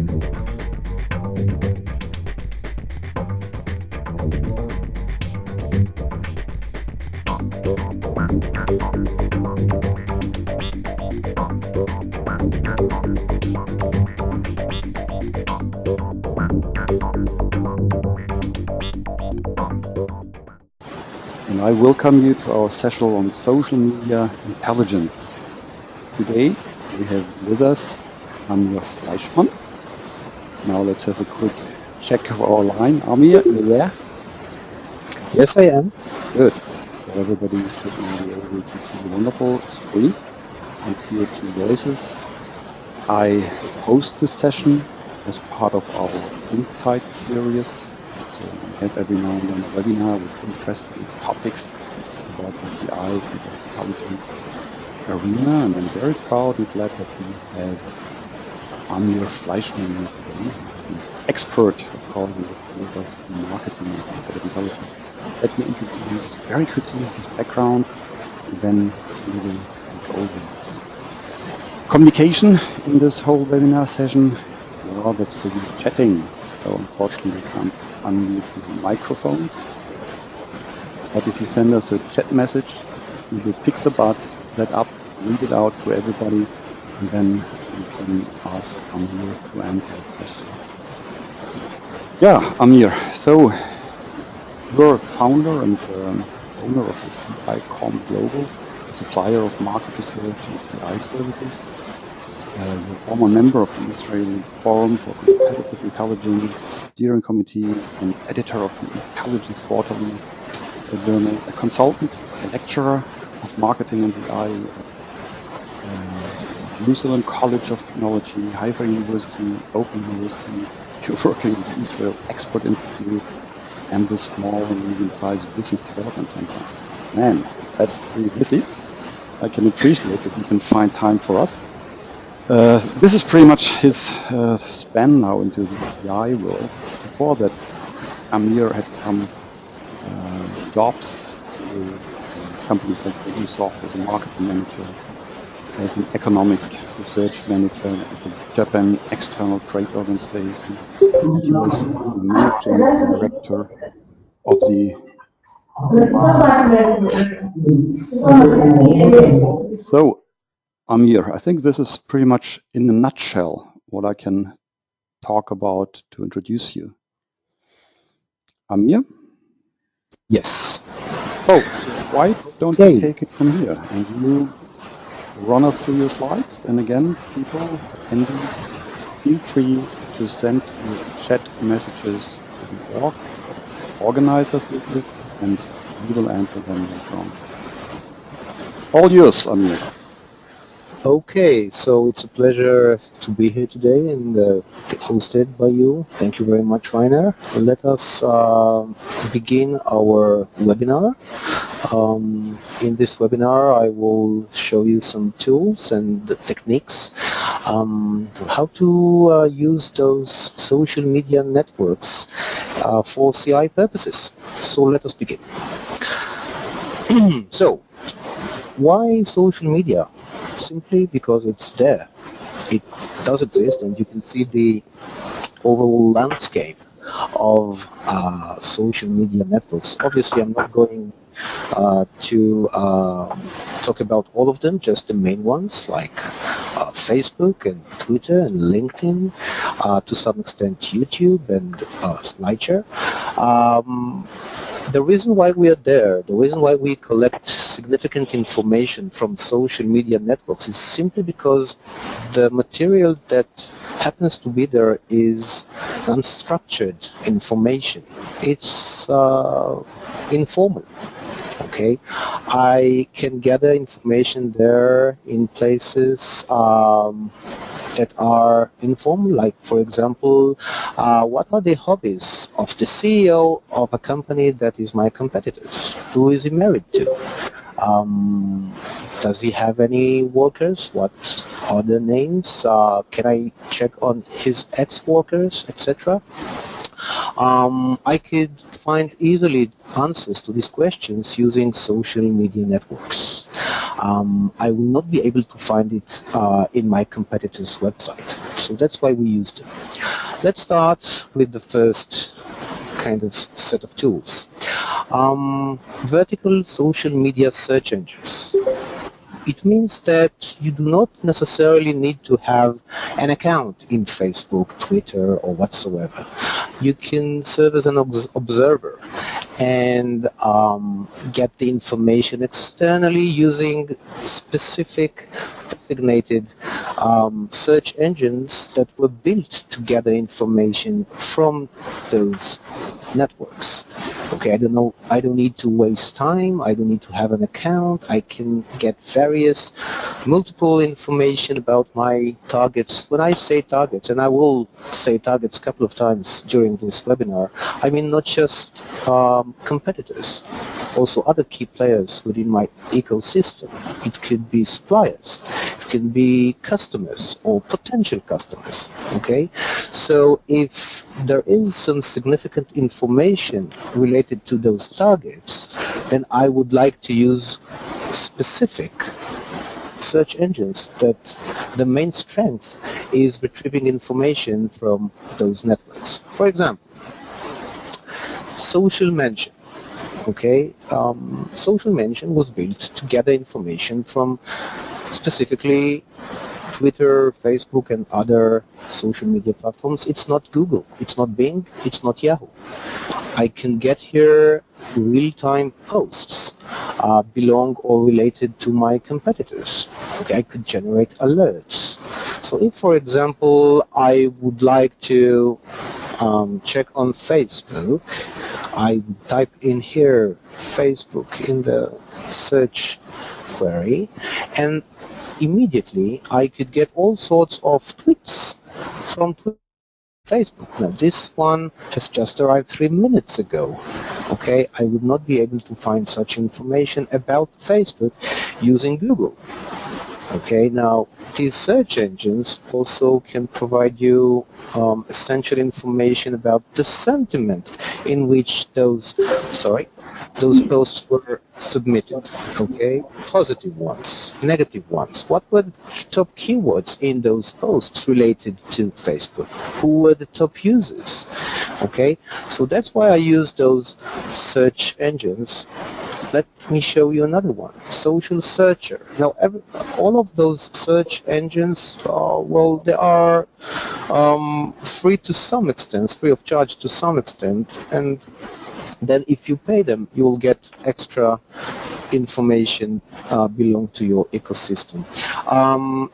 And I welcome you to our session on social media intelligence. Today we have with us Amir Fleischman. Now let's have a quick check of our line. Amir, are you there? Yes, I am. Good. So everybody should now be able to see the wonderful screen and hear two voices. I host this session as part of our Insight series. So we have every now and then a webinar with interesting topics about the CI and the intelligence arena, and I'm very proud and glad that we have Amir Fleischman today, who's an expert, of course, in the field of marketing and competitive intelligence. Let me introduce very quickly his background, and then we will take over. Communication in this whole webinar session, well, that's for you chatting. So unfortunately, we can't unmute the microphones. But if you send us a chat message, we will pick that up, read it out to everybody, and then you can ask Amir to answer questions. Yeah, Amir, so you're founder and owner of the CI.com Global, supplier of market research and CI services. You're a former member of the Israeli Forum for Competitive Intelligence Steering Committee and editor of the Intelligence Quarterly journal, a consultant, a lecturer of marketing and CI at Jerusalem College of Technology, Haifa University, Open University. You're working with the Israel Export Institute and the Small and Medium-Sized Business Development Center. Man, that's pretty busy. I can appreciate that you can find time for us. This is pretty much his span now into the CI world. Before that, Amir had some jobs with companies like Ubisoft as a marketing manager, as an economic research manager at the Japan External Trade Organization. And he was managing director of the. So, Amir, I think this is pretty much in a nutshell what I can talk about to introduce you. Amir? Yes. So, why don't you take it from here and you run us through your slides? And again, people, attendees, feel free to send your chat messages to the organizers with this, and we will answer them later on. All yours, Amir. Okay, so it's a pleasure to be here today and get hosted by you. Thank you very much, Rainer. Let us begin our webinar. In this webinar, I will show you some tools and techniques, how to use those social media networks for CI purposes. So let us begin. So, why social media? Simply because it's there. It does exist, and you can see the overall landscape of social media networks. Obviously, I'm not going to talk about all of them, just the main ones like Facebook and Twitter and LinkedIn, to some extent YouTube and SlideShare. The reason why we are there, the reason why we collect significant information from social media networks is simply because the material that happens to be there is unstructured information. It's informal. Okay, I can gather information there in places that are informal, like, for example, what are the hobbies of the CEO of a company that is my competitor? Who is he married to? Does he have any workers? What are their names? Can I check on his ex-workers, etc.? I could find easily answers to these questions using social media networks. I will not be able to find it in my competitor's website. So that's why we used it. Let's start with the first kind of set of tools. Vertical social media search engines. It means that you do not necessarily need to have an account in Facebook, Twitter, or whatsoever. You can serve as an observer and get the information externally using specific designated search engines that were built to gather information from those networks. Okay, I don't need to waste time, I don't need to have an account, I can get various multiple information about my targets. When I say targets, and I will say targets a couple of times during this webinar, I mean not just competitors, also other key players within my ecosystem. It could be suppliers, it can be customers or potential customers, okay? So if there is some significant information related to those targets, then I would like to use specific search engines that the main strength is retrieving information from those networks. For example, social mention. Okay, social mention was built to gather information from specifically Twitter, Facebook, and other social media platforms. It's not Google, it's not Bing, it's not Yahoo. I can get here real-time posts belong or related to my competitors. Okay, I could generate alerts. So if, for example, I would like to check on Facebook, I would type in here Facebook in the search query, and immediately I could get all sorts of tweets from Facebook. Now this one has just arrived 3 minutes ago. Okay, I would not be able to find such information about Facebook using Google. Okay, now these search engines also can provide you essential information about the sentiment in which those posts were submitted. Okay, positive ones, negative ones. What were the top keywords in those posts related to Facebook? Who were the top users? Okay, so that's why I use those search engines. Let me show you another one, Social Searcher. Now, all of those search engines, well, they are free to some extent, free of charge to some extent, and then if you pay them, you will get extra information belong to your ecosystem.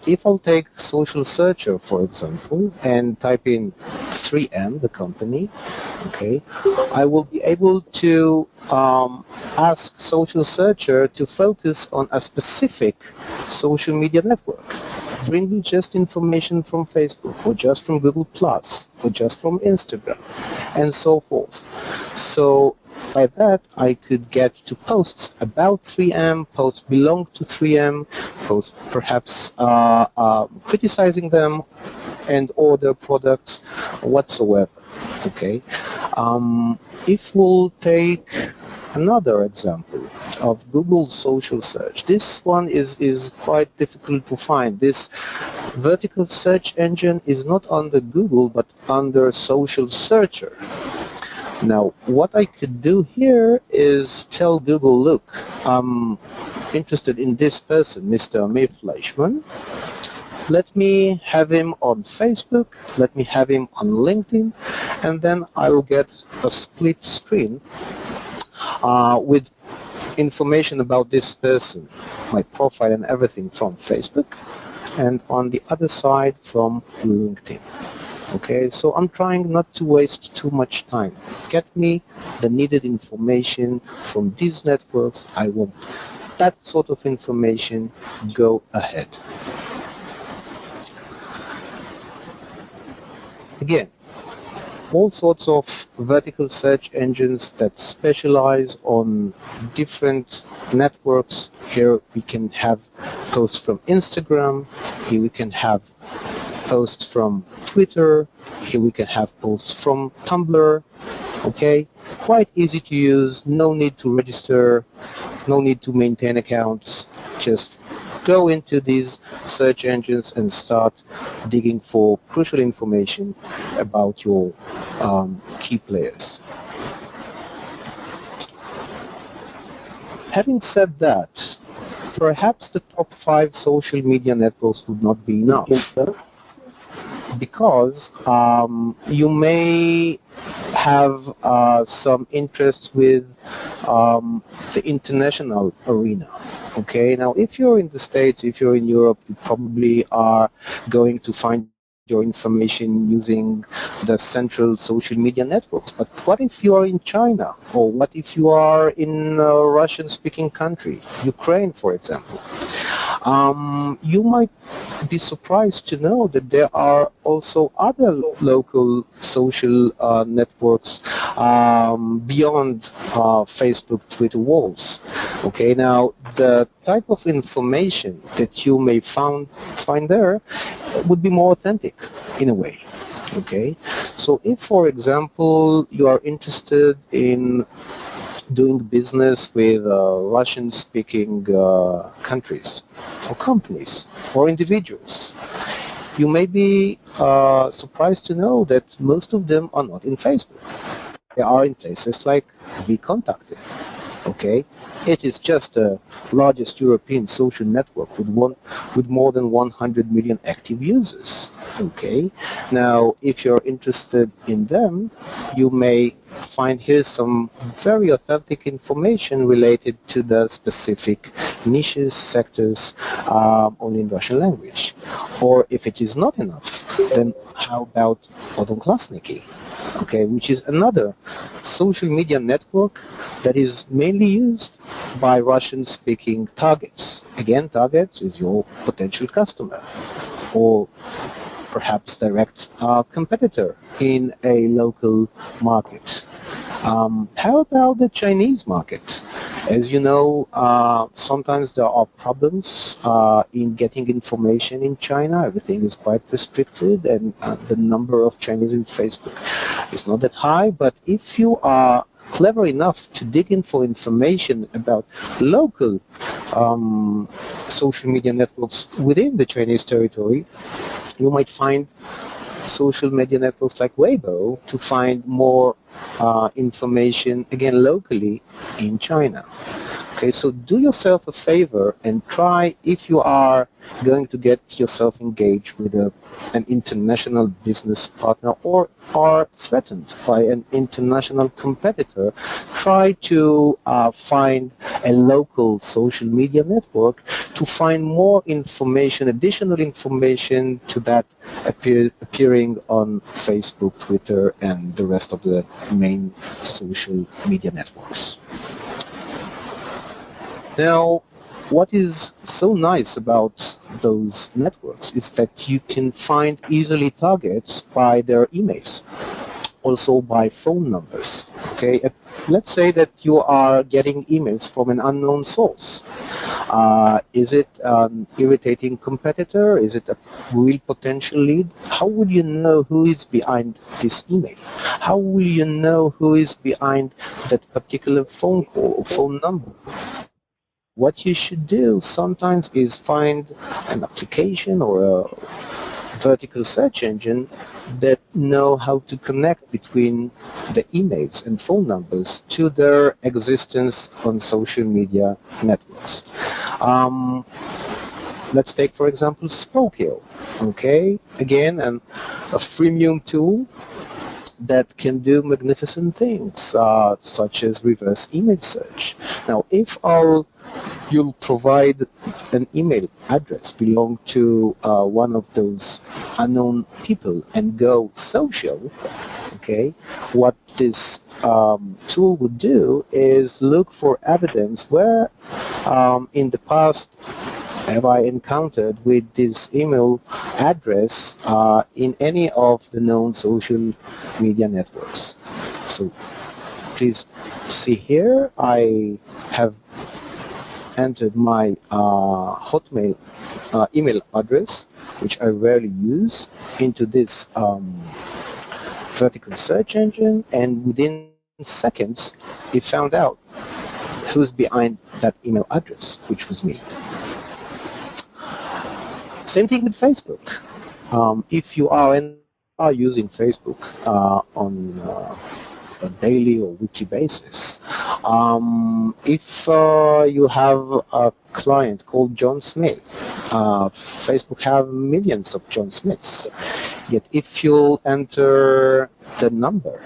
If I'll take Social Searcher, for example, and type in 3M, the company, okay, I will be able to ask Social Searcher to focus on a specific social media network. Bring me just information from Facebook, or just from Google+, or just from Instagram, and so forth. So by that, I could get to posts about 3M, posts belong to 3M, posts perhaps criticizing them and or their products whatsoever. Okay. If we'll take another example of Google social search, this one is quite difficult to find. This vertical search engine is not under Google but under Social Searcher. Now, what I could do here is tell Google, look, I'm interested in this person, Mr. Amir Fleischman. Let me have him on Facebook, let me have him on LinkedIn, and then I'll get a split screen with information about this person, my profile and everything from Facebook, and on the other side from LinkedIn. Okay, so I'm trying not to waste too much time. Get me the needed information from these networks. I want that sort of information. Go ahead. Again, all sorts of vertical search engines that specialize on different networks. Here we can have posts from Instagram, here we can have posts from Twitter, here we can have posts from Tumblr. Okay, quite easy to use, no need to register, no need to maintain accounts, just go into these search engines and start digging for crucial information about your key players. Having said that, perhaps the top 5 social media networks would not be enough, because you may have some interest with the international arena. Okay, now if you're in the States, if you're in Europe, you probably are going to find your information using the central social media networks. But what if you are in China, or what if you are in a Russian-speaking country, Ukraine, for example? You might be surprised to know that there are also other local social networks beyond Facebook, Twitter walls. Okay, now the type of information that you may find there would be more authentic in a way. Okay, so if, for example, you are interested in doing business with Russian-speaking countries or companies or individuals, you may be surprised to know that most of them are not in Facebook. They are in places like VKontakte. Okay, it is just the largest European social network with more than 100 million active users. Okay, now if you're interested in them, you may find here some very authentic information related to the specific niches, sectors, only in Russian language. Or if it is not enough, then how about Odonklassniki? Okay, which is another social media network that is mainly used by Russian-speaking targets. Again, targets is your potential customer, or perhaps direct competitor in a local market. How about the Chinese market? As you know, sometimes there are problems in getting information in China. Everything is quite restricted, and the number of Chinese in Facebook is not that high. But if you are clever enough to dig in for information about local social media networks within the Chinese territory, you might find social media networks like Weibo to find more information, again, locally in China. Okay, so do yourself a favor and try, if you are going to get yourself engaged with an international business partner or are threatened by an international competitor, try to find a local social media network to find more information, additional information to that appearing on Facebook, Twitter, and the rest of the main social media networks. Now, what is so nice about those networks is that you can find easily targets by their emails, also by phone numbers. Okay, let's say that you are getting emails from an unknown source. Is it an irritating competitor? Is it a real potential lead? How will you know who is behind this email? How will you know who is behind that particular phone call or phone number? What you should do sometimes is find an application or a vertical search engine that know how to connect between the emails and phone numbers to their existence on social media networks. Let's take, for example, Spokeo. Okay, again, a freemium tool that can do magnificent things, such as reverse image search. Now, if you'll provide an email address belong to one of those unknown people and go social, okay, what this tool would do is look for evidence where in the past have I encountered with this email address in any of the known social media networks. So please see here, I have entered my Hotmail email address, which I rarely use, into this vertical search engine, and within seconds it found out who's behind that email address, which was me. Same thing with Facebook. If you are using Facebook on a daily or weekly basis, if you have a client called John Smith, Facebook have millions of John Smiths. Yet if you enter the number,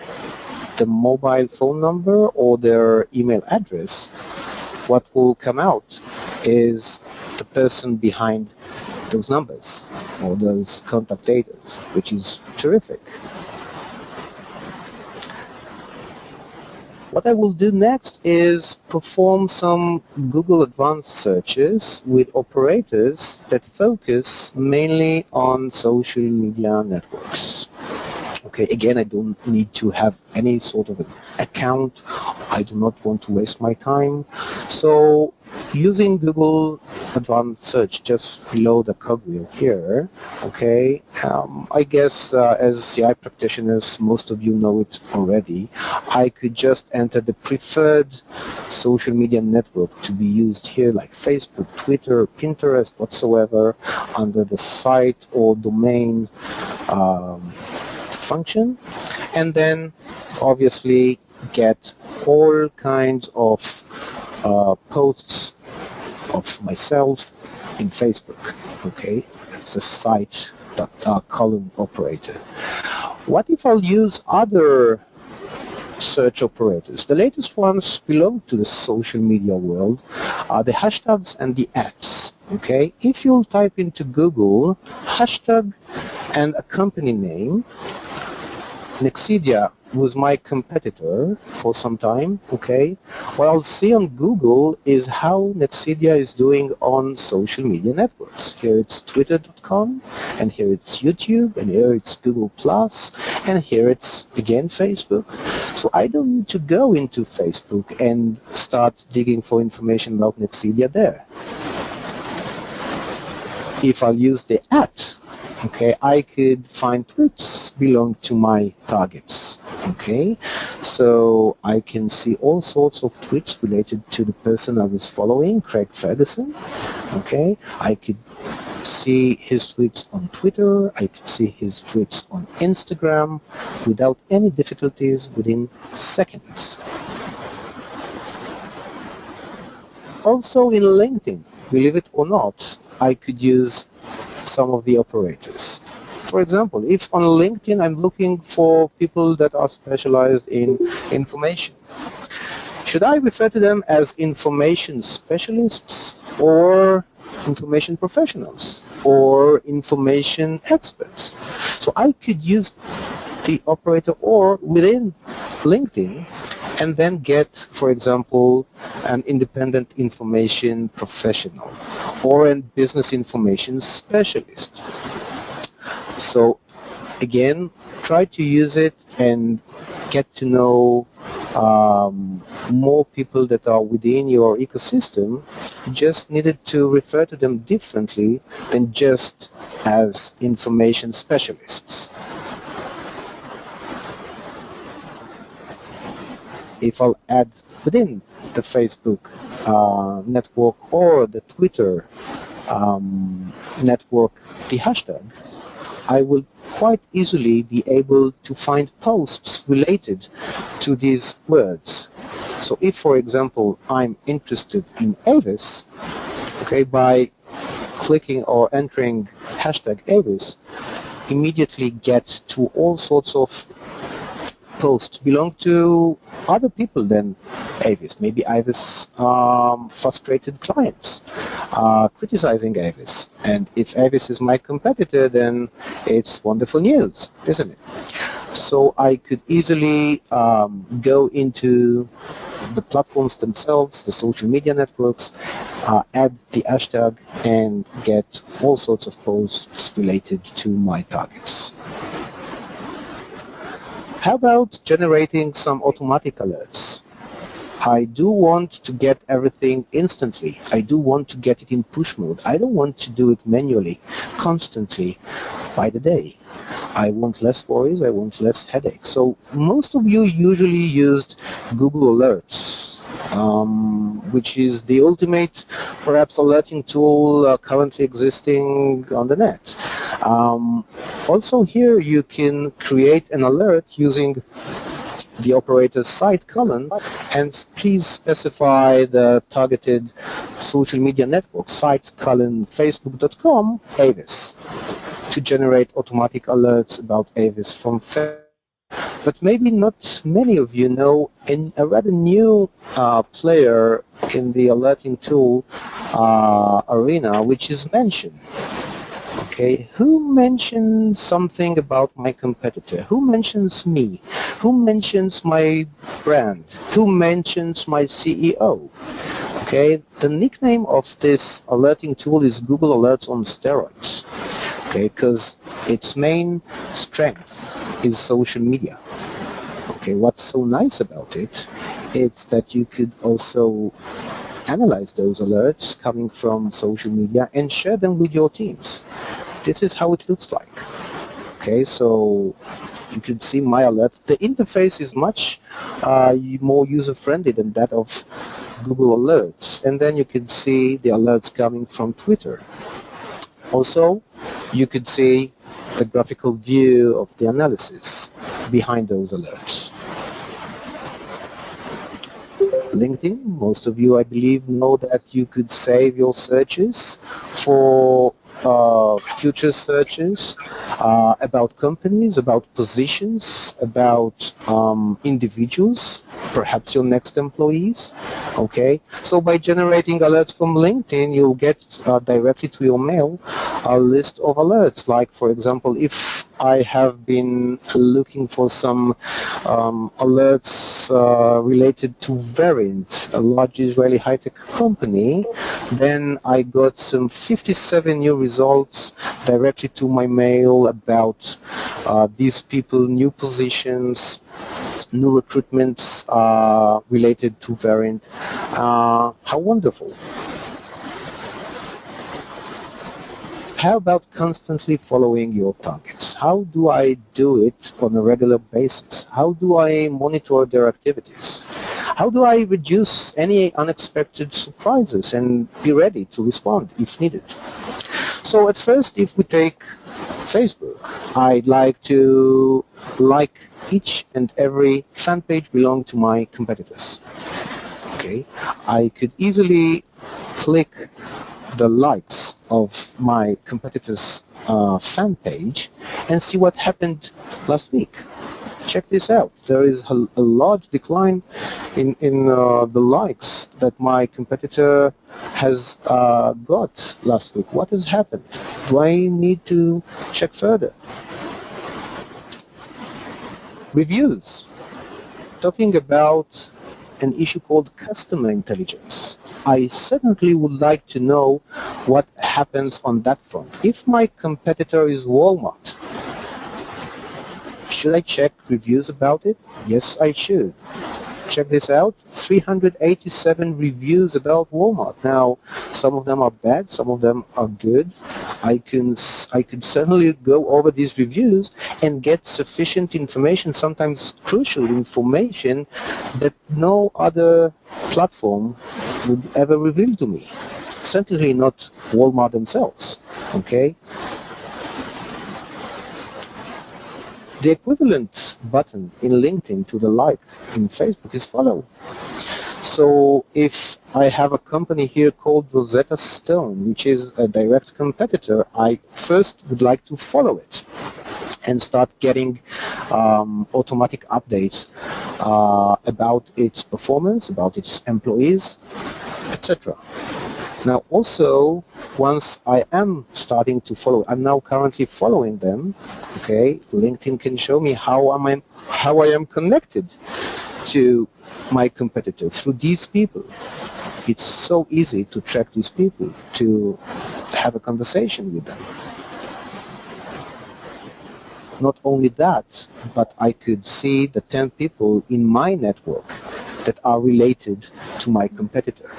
the mobile phone number or their email address, what will come out is the person behind those numbers or those contact data, which is terrific. What I will do next is perform some Google Advanced searches with operators that focus mainly on social media networks. Okay, again, I don't need to have any sort of an account. I do not want to waste my time. So using Google Advanced Search just below the cogwheel here, okay, I guess as CI practitioners, most of you know it already, I could just enter the preferred social media network to be used here, like Facebook, Twitter, Pinterest, whatsoever, under the site or domain function, and then obviously get all kinds of posts of myself in Facebook. Okay, it's a site column operator. What if I'll use other search operators? The latest ones belong to the social media world are the hashtags and the @. Okay, if you'll type into Google hashtag and a company name, Nexidia was my competitor for some time, okay? What I'll see on Google is how Nexidia is doing on social media networks. Here it's twitter.com, and here it's YouTube, and here it's Google+, and here it's, again, Facebook. So I don't need to go into Facebook and start digging for information about Nexidia there. If I'll use the @ okay, I could find tweets belong to my targets. Okay, so I can see all sorts of tweets related to the person I was following, Craig Ferguson. Okay, I could see his tweets on Twitter, I could see his tweets on Instagram without any difficulties within seconds. Also in LinkedIn, believe it or not, I could use some of the operators. For example, if on LinkedIn I'm looking for people that are specialized in information, should I refer to them as information specialists or information professionals or information experts? So I could use the operator or within LinkedIn and then get, for example, an independent information professional or a business information specialist. So again, try to use it and get to know more people that are within your ecosystem. You just needed to refer to them differently than just as information specialists. If I'll add within the Facebook network or the Twitter network the hashtag, I will quite easily be able to find posts related to these words. So if, for example, I'm interested in Avis, okay, by clicking or entering hashtag Avis, immediately get to all sorts of posts belong to other people than Avis. Maybe Avis frustrated clients criticizing Avis. And if Avis is my competitor, then it's wonderful news, isn't it? So I could easily go into the platforms themselves, the social media networks, add the hashtag and get all sorts of posts related to my targets. How about generating some automatic alerts? I do want to get everything instantly. I do want to get it in push mode. I don't want to do it manually, constantly, by the day. I want less worries, I want less headaches. So most of you usually used Google Alerts, which is the ultimate, perhaps, alerting tool currently existing on the net. Also here you can create an alert using the operator's site colon, and please specify the targeted social media network, site colon facebook.com Avis, to generate automatic alerts about Avis from Facebook. But maybe not many of you know a rather new player in the alerting tool arena, which is Mention. Okay, who mentions something about my competitor? Who mentions me? Who mentions my brand? Who mentions my CEO? Okay, the nickname of this alerting tool is Google Alerts on steroids. Okay, because its main strength is social media. Okay, what's so nice about it is that you could also analyze those alerts coming from social media and share them with your teams. This is how it looks like. Okay, so you can see my alert. The interface is much more user-friendly than that of Google Alerts. And then you can see the alerts coming from Twitter. Also, you could see the graphical view of the analysis behind those alerts. LinkedIn, most of you, I believe, know that you could save your searches for future searches about companies, about positions, about individuals, perhaps your next employees. Okay, so by generating alerts from LinkedIn, you'll get directly to your mail a list of alerts. Like, for example, if I have been looking for some alerts related to Verint, a large Israeli high-tech company, then I got some 57 new results directly to my mail about these people, new positions, new recruitments related to Verint. How wonderful. How about constantly following your targets? How do I do it on a regular basis? How do I monitor their activities? How do I reduce any unexpected surprises and be ready to respond if needed? So at first, if we take Facebook, I'd like to like each and every fan page belong to my competitors. Okay, I could easily click the likes of my competitors' fan page and see what happened last week. Check this out. There is a large decline in the likes that my competitor has got last week. What has happened? Do I need to check further? Reviews. Talking about an issue called customer intelligence. I certainly would like to know what happens on that front. If my competitor is Walmart, should I check reviews about it? Yes, I should. Check this out, 387 reviews about Walmart. Now, some of them are bad, some of them are good. I could certainly go over these reviews and get sufficient information, sometimes crucial information, that no other platform would ever reveal to me. Certainly not Walmart themselves, okay? The equivalent button in LinkedIn to the like in Facebook is follow. So if I have a company here called Rosetta Stone, which is a direct competitor, I first would like to follow it and start getting automatic updates about its performance, about its employees, etc. Now also, once I am starting to follow, I'm now currently following them, okay, LinkedIn can show me how I am connected to my competitor through these people. It's so easy to track these people, to have a conversation with them. Not only that, but I could see the 10 people in my network that are related to my competitor.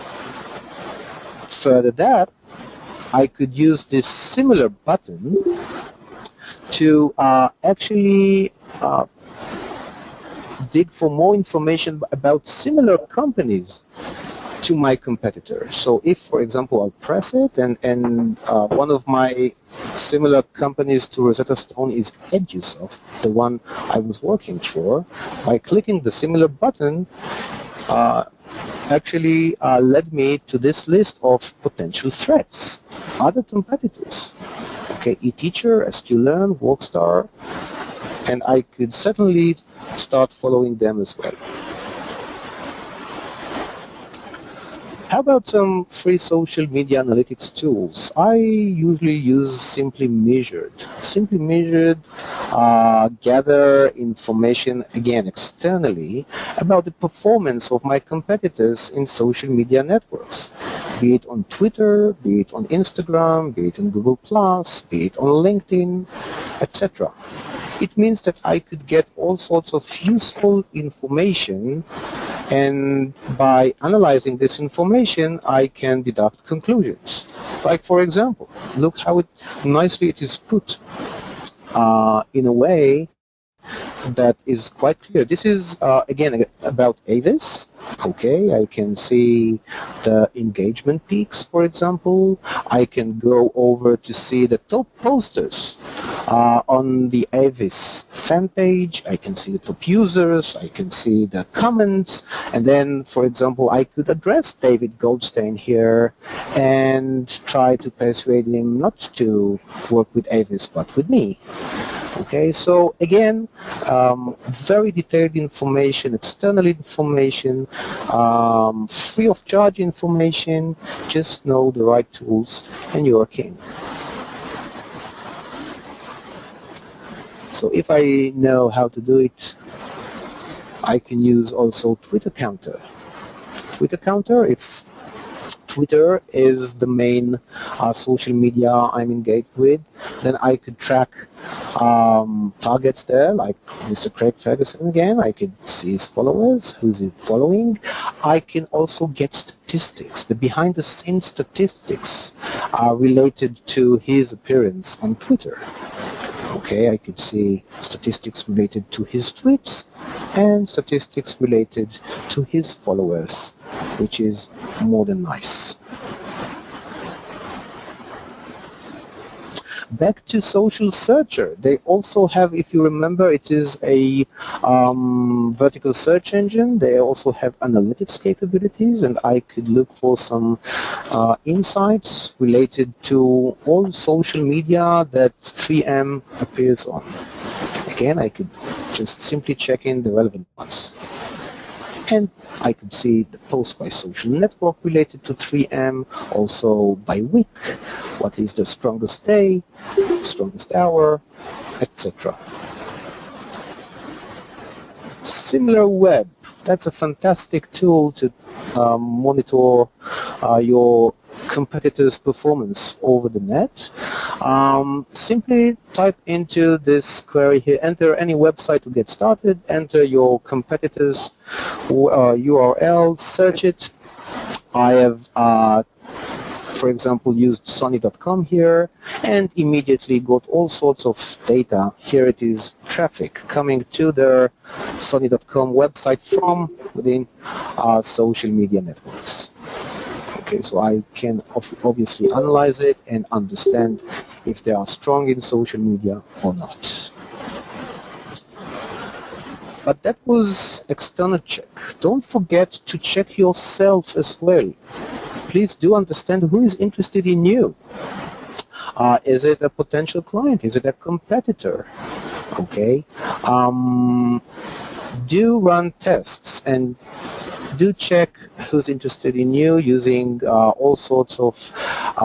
Further that, I could use this similar button to actually dig for more information about similar companies to my competitor. So if, for example, I press it and one of my similar companies to Rosetta Stone is Edgesoft, the one I was working for, by clicking the similar button, actually led me to this list of potential threats, other competitors. Okay, eTeacher, SQLearn, Workstar, and I could certainly start following them as well. How about some free social media analytics tools? I usually use Simply Measured. Simply Measured gather information, again, externally about the performance of my competitors in social media networks, be it on Twitter, be it on Instagram, be it on Google+, be it on LinkedIn, etc. It means that I could get all sorts of useful information, and by analyzing this information, I can deduct conclusions. Like, for example, look how nicely it is put in a way that is quite clear. This is, again, about Avis. Okay, I can see the engagement peaks, for example. I can go over to see the top posters on the Avis fan page. I can see the top users. I can see the comments. And then, for example, I could address David Goldstein here and try to persuade him not to work with Avis, but with me. Okay, so again, very detailed information, external information, free of charge information. Just know the right tools and you're king. So if I know how to do it, I can use also Twitter Counter. Twitter Counter, it's Twitter is the main social media I'm engaged with. Then I could track targets there, like Mr. Craig Ferguson again. I could see his followers, who's he following. I can also get statistics, the behind-the-scenes statistics related to his appearance on Twitter. Okay, I could see statistics related to his tweets and statistics related to his followers, which is more than nice. Back to Social Searcher, they also have, if you remember, it is a vertical search engine. They also have analytics capabilities, and I could look for some insights related to all social media that 3M appears on. Again, I could just simply check in the relevant ones. And I could see the post by social network related to 3M, also by week, what is the strongest day, strongest hour, etc. SimilarWeb, that's a fantastic tool to monitor your competitors' performance over the net. Simply type into this query here, enter any website to get started, enter your competitors' URL, search it. I have, for example, used Sony.com here and immediately got all sorts of data. Here it is, traffic coming to their Sony.com website from within social media networks. Okay, so I can obviously analyze it and understand if they are strong in social media or not. But that was external check. Don't forget to check yourself as well. Please do understand who is interested in you. Is it a potential client? Is it a competitor? Okay. Do run tests and do check who's interested in you using all sorts of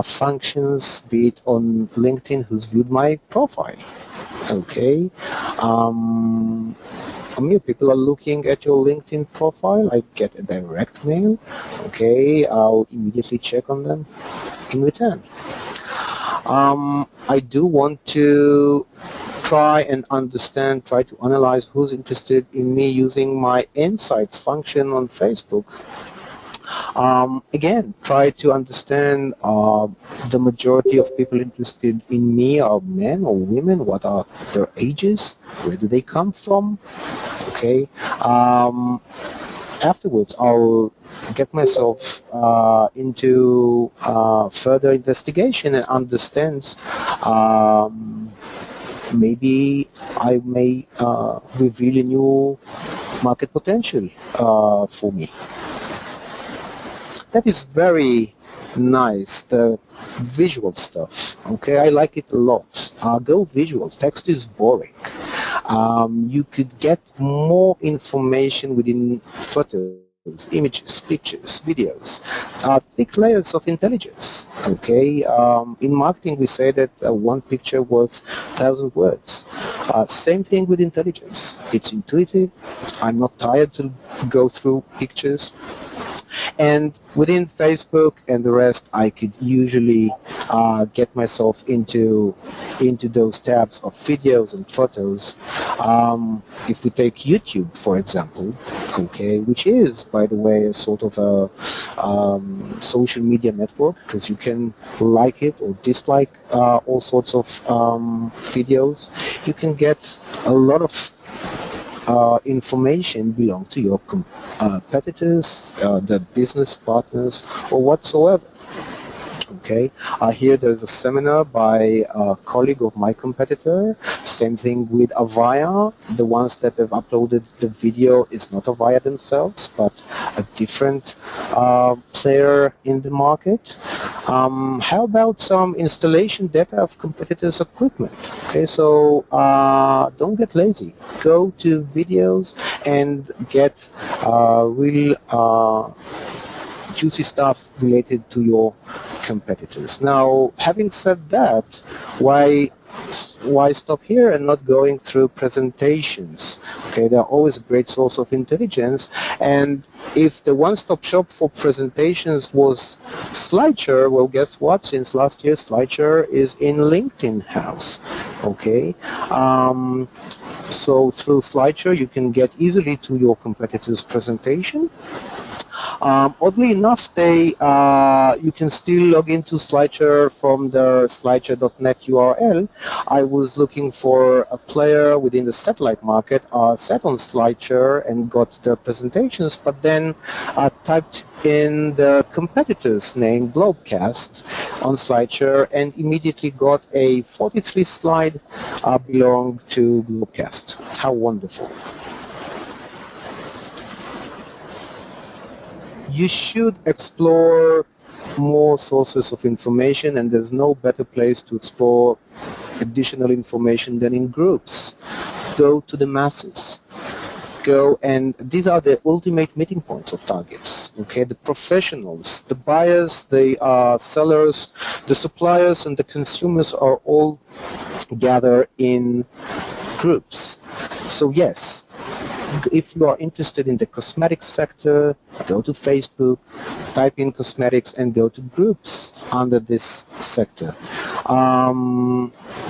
functions, be it on LinkedIn, who's viewed my profile. Okay. Amir, people are looking at your LinkedIn profile. I get a direct mail. Okay, I'll immediately check on them in return. I do want to try and understand, try to analyze who's interested in me using my insights function on Facebook. Again, try to understand the majority of people interested in me are men or women, what are their ages, where do they come from, okay. Afterwards, I'll get myself into further investigation and understand maybe I may reveal a new market potential for me. That is very nice, the visual stuff. Okay, I like it a lot. Go visual. Text is boring. You could get more information within photos, images, pictures, videos, thick layers of intelligence. Okay, in marketing we say that one picture worth 1,000 words. Same thing with intelligence. It's intuitive. I'm not tired to go through pictures. And within Facebook and the rest, I could usually get myself into those tabs of videos and photos. If we take YouTube, for example, okay, which is, by the way, a sort of a social media network, because you can like it or dislike all sorts of videos. You can get a lot of information belong to your competitors, the business partners, or whatsoever. Okay, here there's a seminar by a colleague of my competitor. Same thing with Avaya. The ones that have uploaded the video is not Avaya themselves, but a different player in the market. How about some installation data of competitors' equipment? Okay, so don't get lazy. Go to videos and get real juicy stuff related to your competitors. Now, having said that, why stop here and not going through presentations? Okay, they're always a great source of intelligence. And if the one-stop shop for presentations was SlideShare, well, guess what? Since last year, SlideShare is in LinkedIn house. Okay. So through SlideShare, you can get easily to your competitor's presentation. Oddly enough, you can still log into SlideShare from the slideshare.net URL. I was looking for a player within the satellite market, sat on SlideShare and got the presentations, but then typed in the competitor's name, Webcast, on SlideShare, and immediately got a 43 slide belong to Webcast. How wonderful. You should explore more sources of information, and there's no better place to explore additional information than in groups. Go to the masses. Go, and these are the ultimate meeting points of targets. Okay, the professionals, the buyers, the sellers, the suppliers, and the consumers are all gathered in groups. So yes, if you are interested in the cosmetics sector, go to Facebook, type in cosmetics, and go to groups under this sector.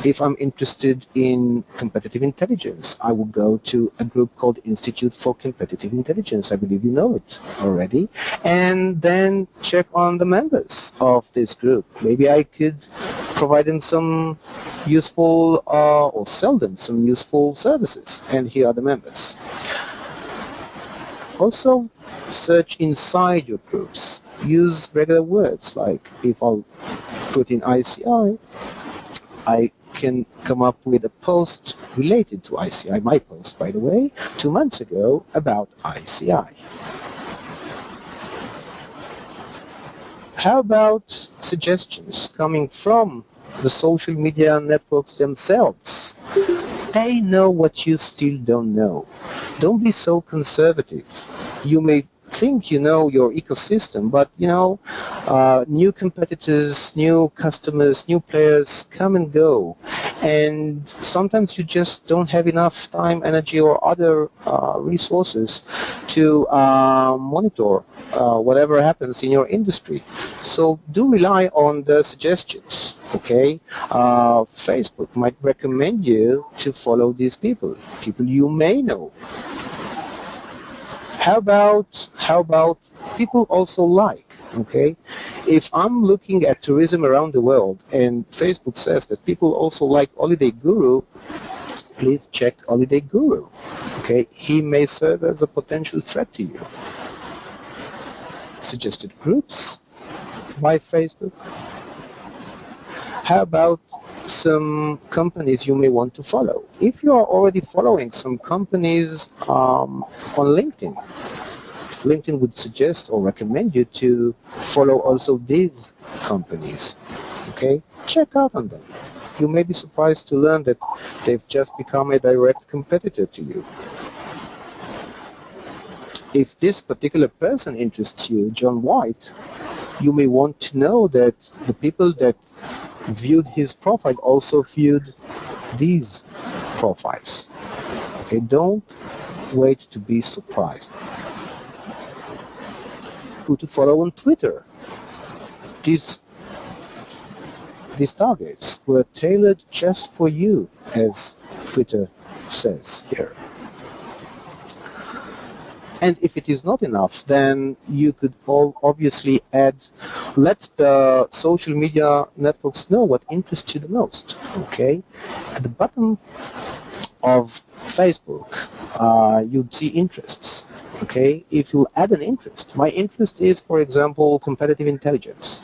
If I'm interested in competitive intelligence, I will go to a group called Institute for Competitive Intelligence. I believe you know it already. And then check on the members of this group. Maybe I could provide them some useful or sell them some useful services. And here are the members. Also, search inside your groups. Use regular words, like if I'll put in ICI, I can come up with a post related to ICI. My post, by the way, 2 months ago about ICI. How about suggestions coming from the social media networks themselves? They know what you still don't know. Don't be so conservative. You may think you know your ecosystem, but you know, new competitors, new customers, new players come and go, and sometimes you just don't have enough time, energy, or other resources to monitor whatever happens in your industry. So do rely on the suggestions. Okay, Facebook might recommend you to follow these people you may know. How about people also like? Okay, if I'm looking at tourism around the world and Facebook says that people also like Holiday Guru, please check Holiday Guru. Okay, he may serve as a potential threat to you. Suggested groups by Facebook. How about some companies you may want to follow? If you are already following some companies on LinkedIn, LinkedIn would suggest or recommend you to follow also these companies. Okay, check out on them. You may be surprised to learn that they've just become a direct competitor to you. If this particular person interests you, John White, you may want to know that the people that viewed his profile also viewed these profiles. Okay, don't wait to be surprised. Who to follow on Twitter? These targets were tailored just for you, as Twitter says here. And if it is not enough, then you could obviously let the social media networks know what interests you the most. Okay, at the bottom of Facebook, you'd see interests. Okay, if you add an interest, my interest is, for example, competitive intelligence.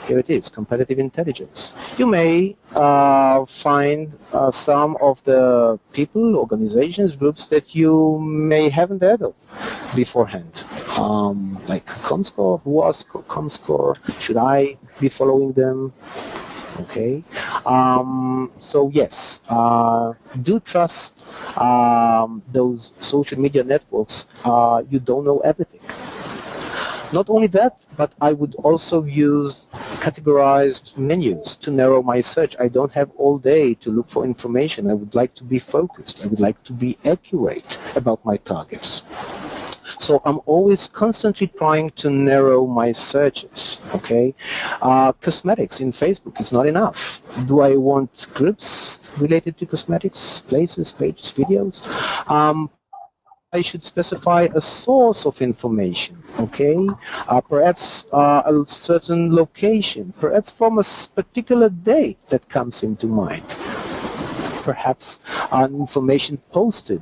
Here it is, competitive intelligence. You may find some of the people, organizations, groups that you may haven't heard of beforehand. Like Comscore, who was Comscore? Should I be following them? Okay. So yes, do trust those social media networks. You don't know everything. Not only that, but I would also use categorized menus to narrow my search. I don't have all day to look for information. I would like to be focused. I would like to be accurate about my targets. So I'm always constantly trying to narrow my searches, okay? Cosmetics in Facebook is not enough. Do I want groups related to cosmetics, places, pages, videos? I should specify a source of information, okay? Perhaps a certain location, perhaps from a particular date that comes into mind. Perhaps information posted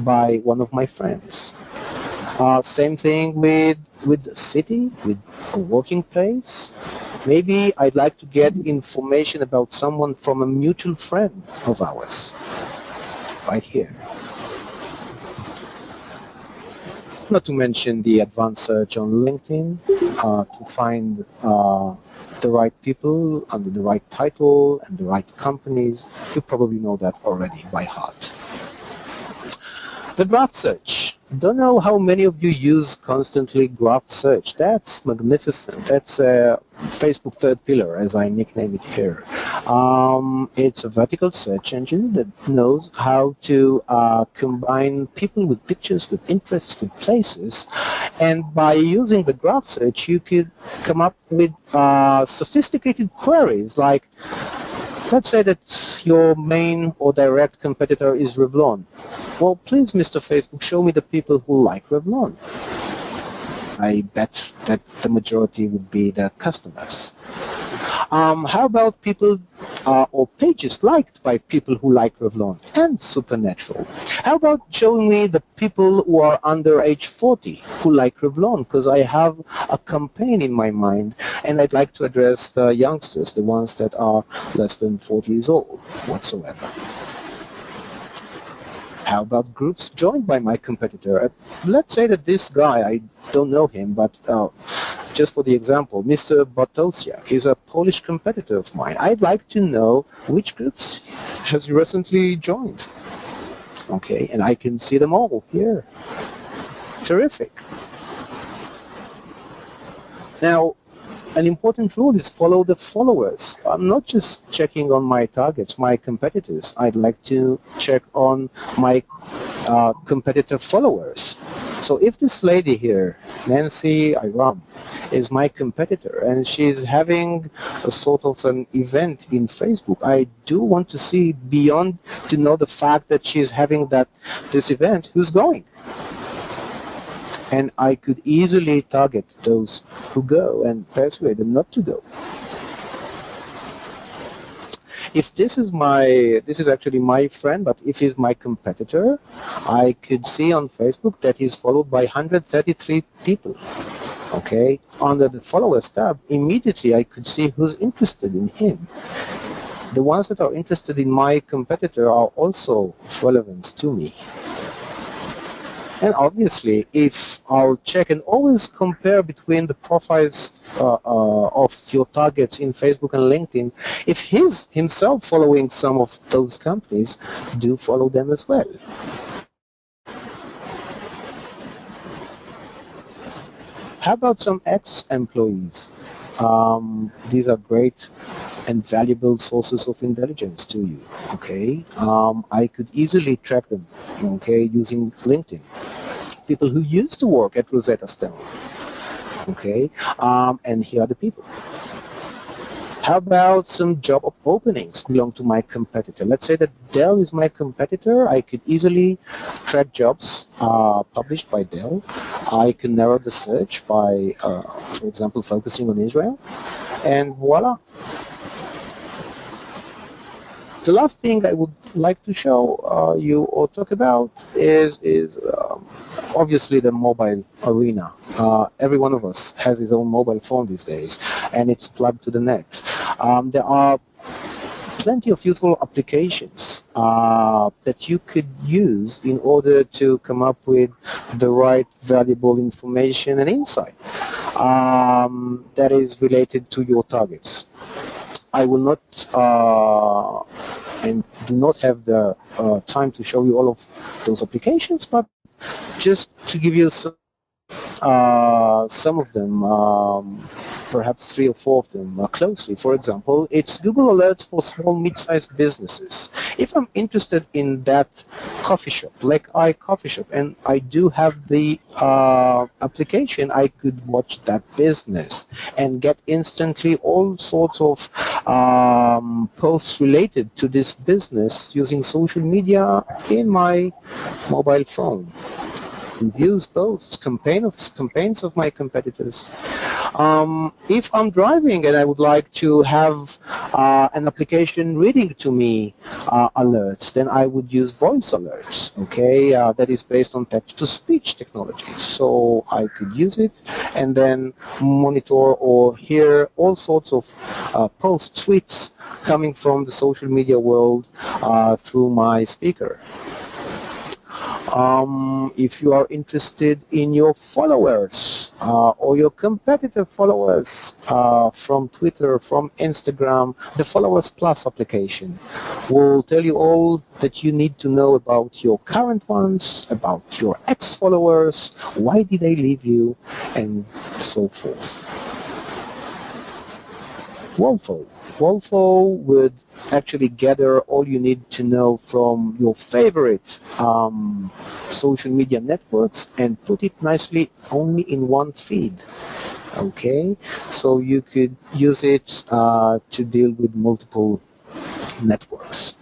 by one of my friends. Same thing with a city, with a working place. Maybe I'd like to get information about someone from a mutual friend of ours, right here. Not to mention the advanced search on LinkedIn to find the right people under the right title and the right companies. You probably know that already by heart. The graph search. Don't know how many of you use constantly graph search. That's magnificent. That's Facebook third pillar, as I nickname it here. It's a vertical search engine that knows how to combine people with pictures, with interests, with places. And by using the graph search, you could come up with sophisticated queries like, let's say that your main or direct competitor is Revlon. Well, please, Mr. Facebook, show me the people who like Revlon. I bet that the majority would be the customers. How about people or pages liked by people who like Revlon and Supernatural? How about showing me the people who are under age 40 who like Revlon? Because I have a campaign in my mind and I'd like to address the youngsters, the ones that are less than 40 years old whatsoever. How about groups joined by my competitor? Let's say that this guy, I don't know him, but just for the example, Mr. Bartosiak is a Polish competitor of mine. I'd like to know which groups has recently joined. Okay, and I can see them all here. Terrific. Now, an important rule is follow the followers. I'm not just checking on my targets, my competitors. I'd like to check on my competitor followers. So if this lady here, Nancy Iram, is my competitor and she's having a sort of an event in Facebook, I do want to see beyond to know the fact that she's having this event, who's going. And I could easily target those who go and persuade them not to go. If this is actually my friend, but if he's my competitor, I could see on Facebook that he's followed by 133 people. Okay, under the followers tab, immediately I could see who's interested in him. The ones that are interested in my competitor are also relevant to me. And obviously, if I'll check and always compare between the profiles of your targets in Facebook and LinkedIn, if he's himself following some of those companies, do follow them as well. How about some ex-employees? These are great and valuable sources of intelligence to you. Okay, I could easily track them. Okay, using LinkedIn. People who used to work at Rosetta Stone. Okay, and here are the people. How about some job openings belong to my competitor? Let's say that Dell is my competitor. I could easily track jobs published by Dell. I can narrow the search by, for example, focusing on Israel. And voila. The last thing I would like to show you or talk about is obviously the mobile arena. Every one of us has his own mobile phone these days, and it's plugged to the net. There are plenty of useful applications that you could use in order to come up with the right valuable information and insight that is related to your targets. I will not and do not have the time to show you all of those applications, but just to give you some of them, perhaps 3 or 4 of them closely. For example, it's Google Alerts for small, mid-sized businesses. If I'm interested in that coffee shop, like coffee shop, and I do have the application, I could watch that business and get instantly all sorts of posts related to this business using social media in my mobile phone. Reviews, posts, campaigns of my competitors. If I'm driving and I would like to have an application reading to me alerts, then I would use voice alerts, okay, that is based on text-to-speech technology. So I could use it and then monitor or hear all sorts of post tweets coming from the social media world through my speaker. If you are interested in your followers or your competitor followers from Twitter, from Instagram, the Followers Plus application will tell you all that you need to know about your current ones, about your ex-followers, why did they leave you, and so forth. Wolfo would actually gather all you need to know from your favorite social media networks and put it nicely only in one feed. Okay, so you could use it to deal with multiple networks.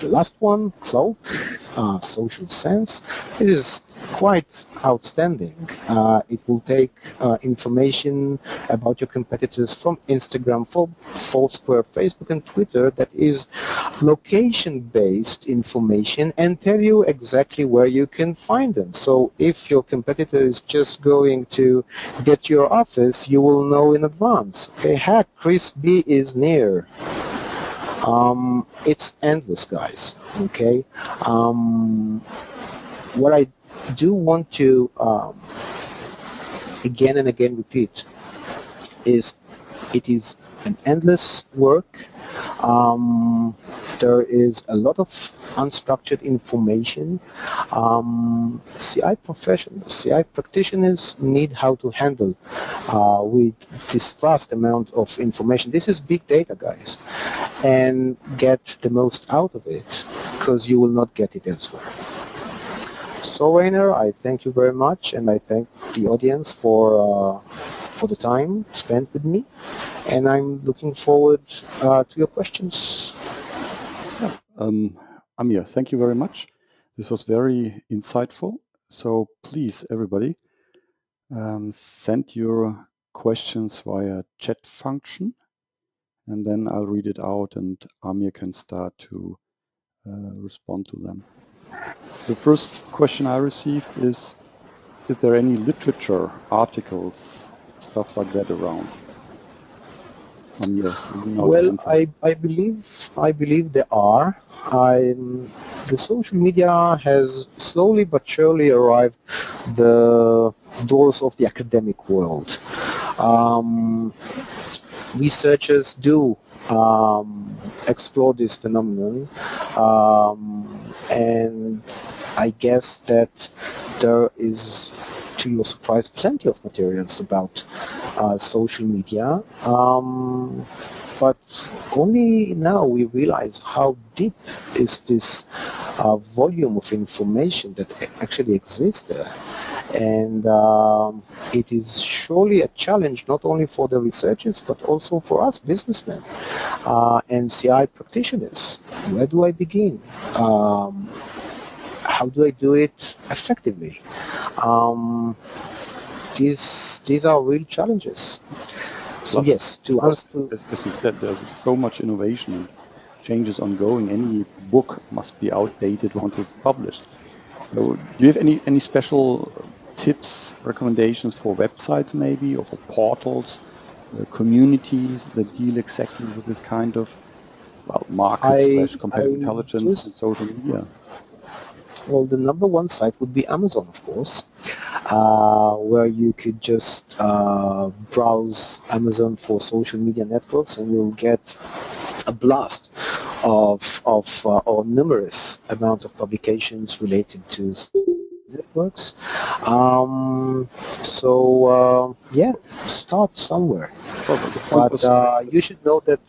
The last one, Cloak, Social Sense, it is quite outstanding. It will take information about your competitors from Instagram, Foursquare, Facebook, and Twitter that is location-based information and tell you exactly where you can find them. So if your competitor is just going to get your office, you will know in advance. Okay, heck, Chris B is near. It's endless, guys. Okay. What I do want to again and again repeat is it is an endless work. there is a lot of unstructured information. CI practitioners need how to handle with this vast amount of information. This is big data, guys, and get the most out of it, because you will not get it elsewhere. So, Rainer, I thank you very much, and I thank the audience for the time spent with me, and I'm looking forward to your questions. Yeah. Amir, thank you very much. This was very insightful. So please, everybody, send your questions via chat function, and then I'll read it out and Amir can start to respond to them. The first question I received is there any literature, articles, stuff like that around? Amir, you know the Well, answer. I believe there are. The social media has slowly but surely arrived the doors of the academic world. Researchers do explore this phenomenon, and I guess that there is, to your surprise, plenty of materials about social media, but only now we realize how deep is this volume of information that actually exists there. And it is surely a challenge not only for the researchers but also for us businessmen and CI practitioners. Where do I begin? How do I do it effectively? These are real challenges. So Plus, yes, to answer. as you said, there's so much innovation and changes ongoing. Any book must be outdated once it's published. So, do you have any special tips, recommendations for websites maybe, or for portals, communities that deal exactly with this kind of market / competitive intelligence and social media? Well, the number one site would be Amazon, of course, where you could just browse Amazon for social media networks, and you'll get a blast of or numerous amounts of publications related to networks. Yeah, start somewhere. Well, the point was, But you should know that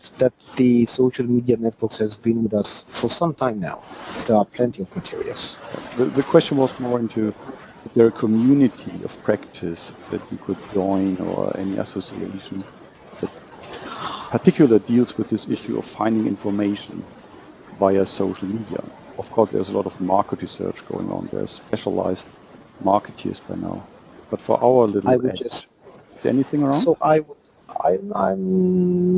the social media networks has been with us for some time now. There are plenty of materials. the question was more into, is there a community of practice that you could join or any association that particularly deals with this issue of finding information via social media? Of course, there's a lot of market research going on. There's specialized marketeers by now. But for our little edge, is there anything around? So I'm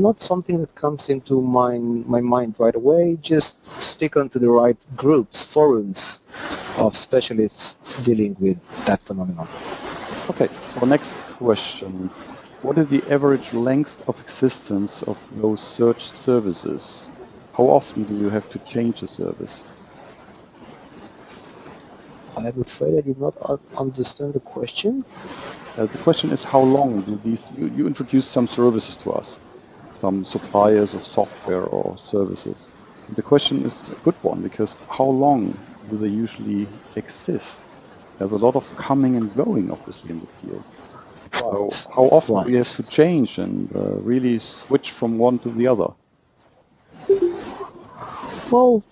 not something that comes into my mind right away. Just stick onto the right groups, forums of specialists dealing with that phenomenon. Okay, so next question. What is the average length of existence of those search services? How often do you have to change a service? I'm afraid I did not understand the question. The question is, how long do these, you introduced some services to us, some suppliers of software or services. And the question is a good one, because how long do they usually exist? There's a lot of coming and going, obviously, in the field. So how often do we have to change and really switch from one to the other? Well,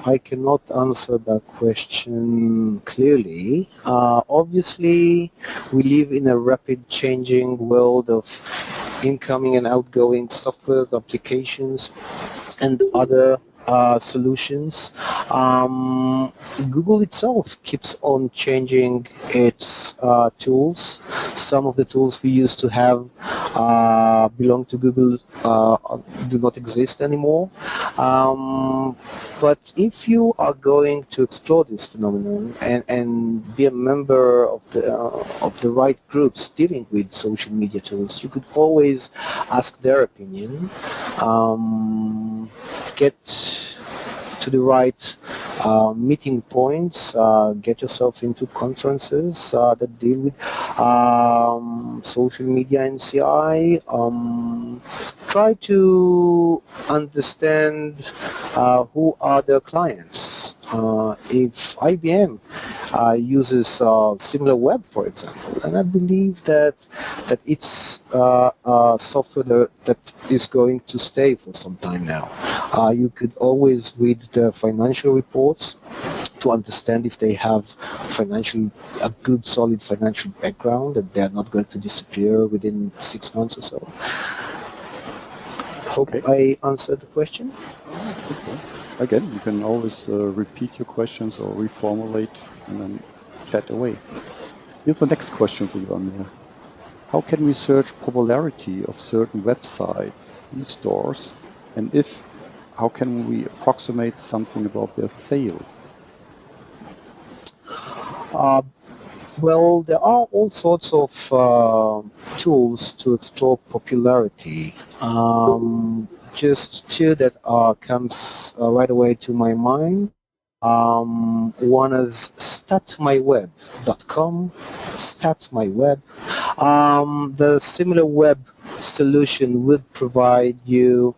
I cannot answer that question clearly. Obviously, we live in a rapid changing world of incoming and outgoing software applications and other solutions. Google itself keeps on changing its tools. Some of the tools we used to have belong to Google do not exist anymore. But if you are going to explore this phenomenon and be a member of the right groups dealing with social media tools, you could always ask their opinion, get to the right meeting points, get yourself into conferences that deal with social media and CI. Try to understand who are their clients. If IBM uses SimilarWeb, for example, and I believe that it's software that is going to stay for some time now. You could always read the financial reports to understand if they have a good, solid financial background, that they're not going to disappear within 6 months or so. Hope I answered the question. I think so. Again, you can always repeat your questions or reformulate and then chat away. Here's the next question for you, Amir. How can we search popularity of certain websites, e-stores, and how can we approximate something about their sales? Well, there are all sorts of tools to explore popularity. Just two that comes right away to my mind. One is statmyweb.com, statmyweb. The SimilarWeb solution would provide you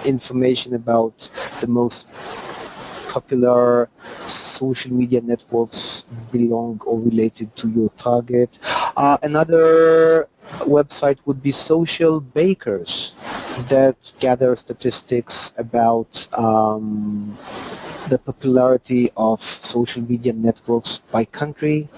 information about the most popular social media networks belong or related to your target. Another website would be Social Bakers, that gather statistics about the popularity of social media networks by country.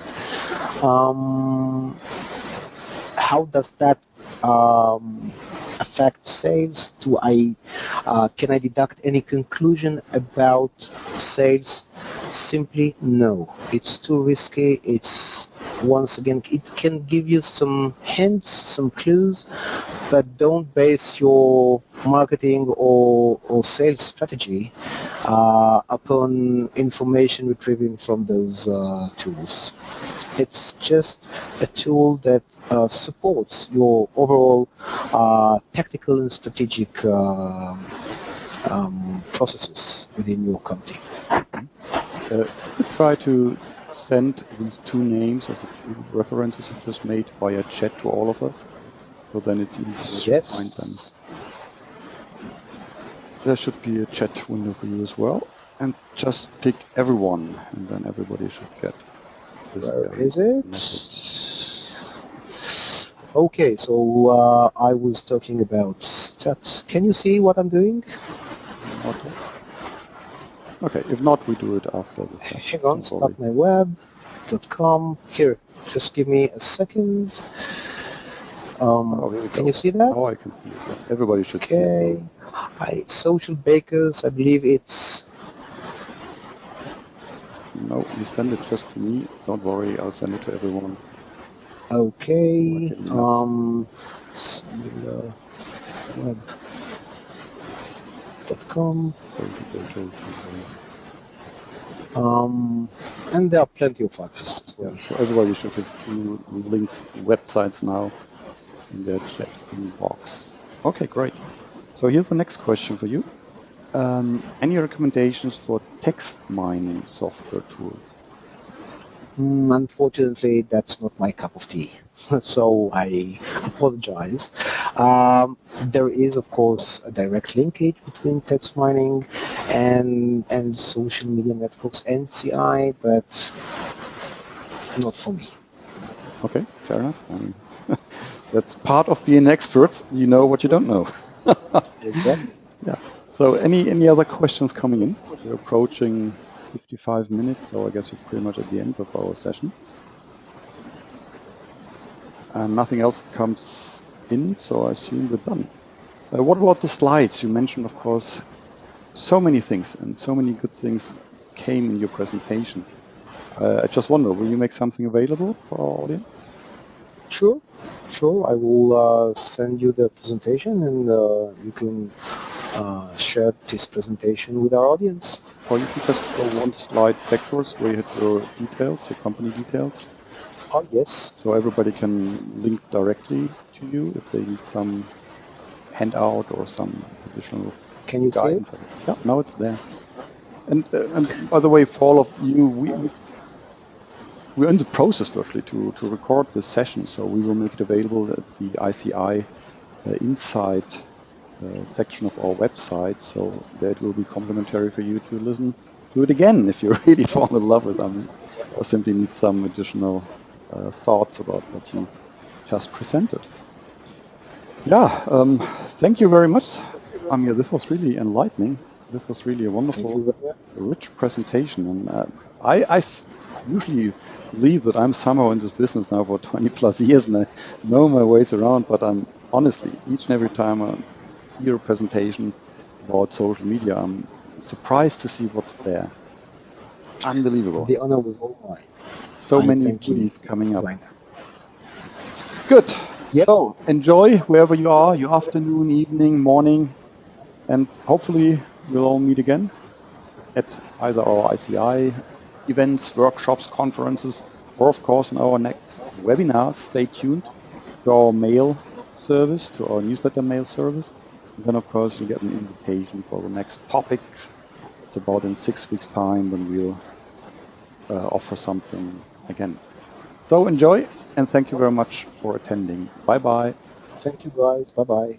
How does that affect sales? Can I deduct any conclusion about sales? Simply no. It's too risky. Once again, it can give you some hints, some clues, but don't base your marketing or sales strategy upon information retrieving from those tools. It's just a tool that supports your overall tactical and strategic processes within your company. You could try to send these two names of the two references you just made via chat to all of us, so then it's easier to find them. There should be a chat window for you as well, and just pick everyone, and then everybody should get this. Where is it? Message. Okay, so I was talking about stats. Can you see what I'm doing? Not yet. Okay, if not, we do it after the session. Hang on, statmyweb.com. Here, just give me a second. Can you see that? Oh, I can see it. Everybody should see it. Okay. Social Bakers, I believe it's... No, you send it just to me. Don't worry, I'll send it to everyone. Okay. SimilarWeb.com. Social Bakers. And there are plenty of others as well. Yeah, so everybody should have two links to websites now in their chat inbox. Okay, great. So here's the next question for you. Any recommendations for text mining software tools? Unfortunately, that's not my cup of tea, so I apologize. There is, of course, a direct linkage between text mining and social media networks and CI, but not for me. Okay, fair enough. I mean, that's part of being experts. You know what you don't know. Exactly. Yeah. So any other questions coming in? We're approaching 55 minutes, so I guess we're pretty much at the end of our session. And nothing else comes in, so I assume we're done. What about the slides? You mentioned, of course, so many things, and so many good things came in your presentation. I just wonder, will you make something available for our audience? Sure. I will send you the presentation, and you can share this presentation with our audience. Or you can just go one slide backwards where you had your details, your company details. Oh, yes. So everybody can link directly to you if they need some handout or some additional Can you guidance. see it? Yeah, now it's there. And by the way, for all of you, we're in the process virtually to record this session, so we will make it available at the ICI Insight section of our website, so that will be complimentary for you to listen to it again if you really fall in love with Amir, or simply need some additional thoughts about what he just presented. Yeah, thank you very much, Amir. This was really enlightening. This was really a wonderful, rich presentation, and I usually believe that I'm somehow in this business now for 20 plus years and I know my ways around, but I'm honestly, each and every time I hear a presentation about social media, I'm surprised to see what's there. Unbelievable. The honor was all mine. So many goodies coming up. Good. Yep. So enjoy wherever you are, your afternoon, evening, morning, and hopefully we'll all meet again at either our ICI events, workshops, conferences, or of course in our next webinars. Stay tuned to our mail service, to our newsletter mail service. And then of course you'll get an invitation for the next topics. It's about in 6 weeks time when we'll offer something again. So enjoy and thank you very much for attending. Bye bye. Thank you guys. Bye bye.